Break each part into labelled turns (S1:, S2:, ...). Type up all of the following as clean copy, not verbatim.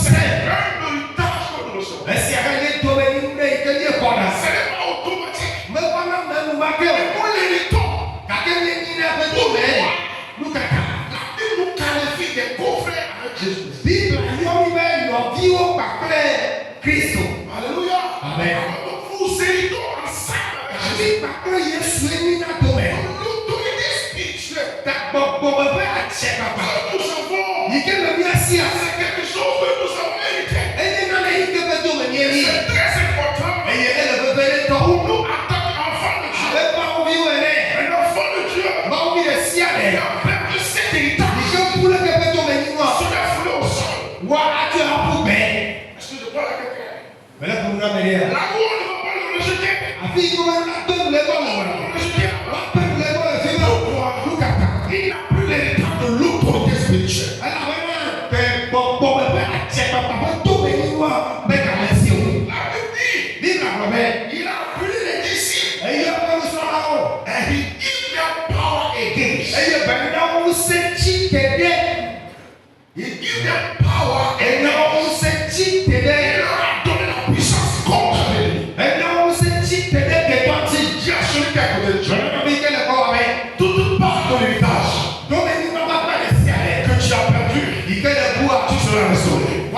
S1: C'est un héritage que nous recevons. Ce n'est pas automatique. Mais nous l'héritons. Pourquoi? La Bible nous qualifie des co-frères avec Jésus. Alléluia.
S2: Amen.
S1: Nous héritons ensemble avec Jésus. L'autorité spirituelle. Nous avons. C'est quelque chose que nous avons hérité. C'est très important. Pour nous, en tant qu'enfants de Dieu. Un enfant de Dieu. Il a perdu cet héritage. Sur les fleurs au sol. Est-ce que je parle à quelqu'un? Là où on ne va pas le rejeter. Pourquoi? Il n'a plus l'héritage de l'autorité spirituelle. La Bible dit, il a appelé les disciples. And he gave them power against. He gave them power and il leur a donné la puissance contre l'ennemi. Dis à celui qui est à côté de Dieu, toute part de l'héritage que tu as perdu, tu seras restauré. Un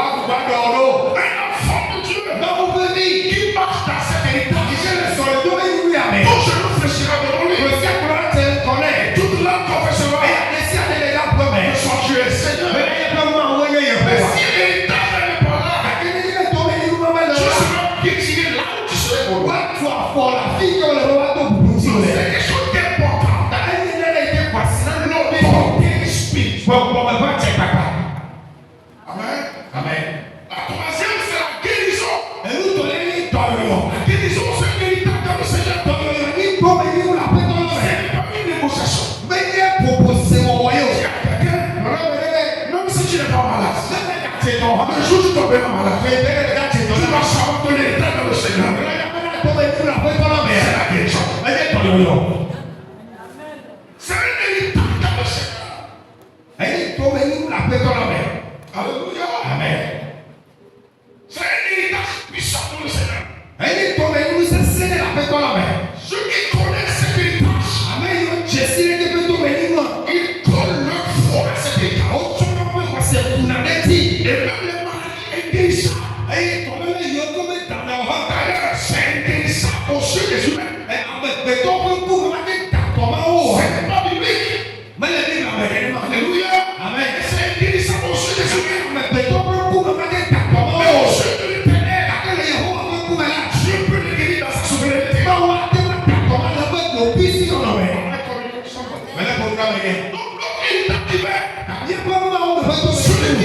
S1: enfant de Dieu qui marche dans cet héritage, ton genou fléchira devant lui. Toute langue confessera que soit Dieu est Seigneur. Mais si l'héritage n'est pas là, tu seras piétiné là où tu serais pour lui. C'est quelque chose d'important. L'autorité spirituelle. Amen. La troisième, c'est la guérison. La guérison, c'est un héritage dans le Seigneur. Ce n'est pas une négociation. Même si tu n'es pas malade, un jour tu tomberas malade, tu vas savoir ton héritage dans le Seigneur. C'est la guérison. C'est un héritage dans le Seigneur. Alléluia.
S2: Amen.
S1: C'est un héritage puissant dans le Seigneur. Ceux qui connaissent cet héritage, ils collent leur foi à cet héritage. Et même les maladies inguérissables. D'ailleurs, c'est inguérissable aux yeux des humains. C'est pas biblique. Alléluia.
S2: Amen.
S1: C'est inguérissable aux yeux des humains. Mais aux yeux de l'Éternel, Dieu peut le guérir dans sa souveraineté. Donc l'autre héritage divin, celui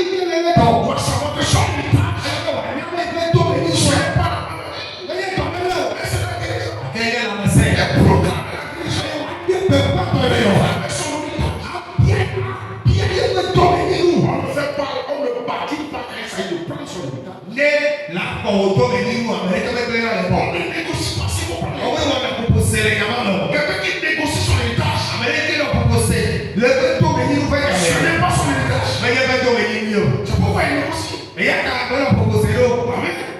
S1: qui est malade, doit savoir que son héritage, ce n'est pas la maladie, mais c'est la guérison. Les programmes de la guérison avec son héritage. On ne fait pas, on ne bâtit pas quand il s'agit de prendre son héritage. On ne négocie pas si vous prenez. Quelqu'un qui négocie son héritage, ce n'est pas son héritage. C'est pourquoi il négocie.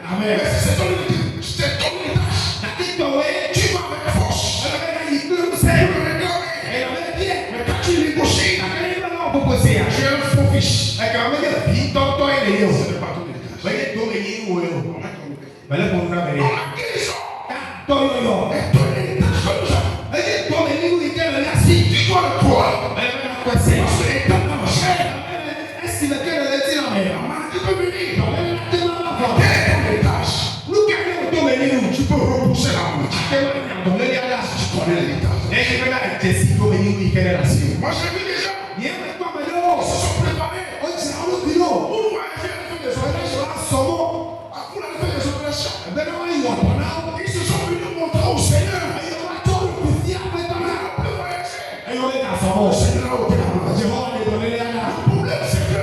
S1: Amen. Mais si c'est ton héritage, c'est ton héritage. Tu vas avec force. Tu peux le réclamer. Mais quand tu négocies, tu es un faux fiche. Ce n'est pas ton héritage. La guérison est ton héritage que nous avons. Tu dois le croire. Parce que l'État dans la chair. La maladie peut venir. Quel est ton héritage? Tu peux repousser la maladie. Tu connais l'héritage. Moi j'ai vu des gens qui se sont préparés pour aller faire des opérations. Pour aller faire des opérations. Ils se sont venus montrer au Seigneur. Le Seigneur a ôté la maladie. Le problème c'est que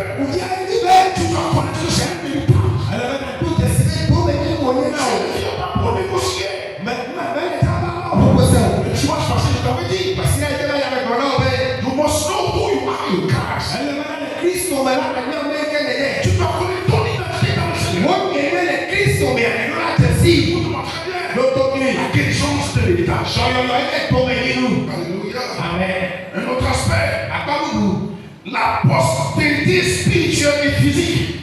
S1: tu dois connaître le Seigneur héritage. Tu ne viens pas pour négocier. Mais tu vois, parce que je t'avais dit. You must know who you are in Christ. Alléluia.
S2: Amen.
S1: Un autre aspect, la postérité spirituelle et physique.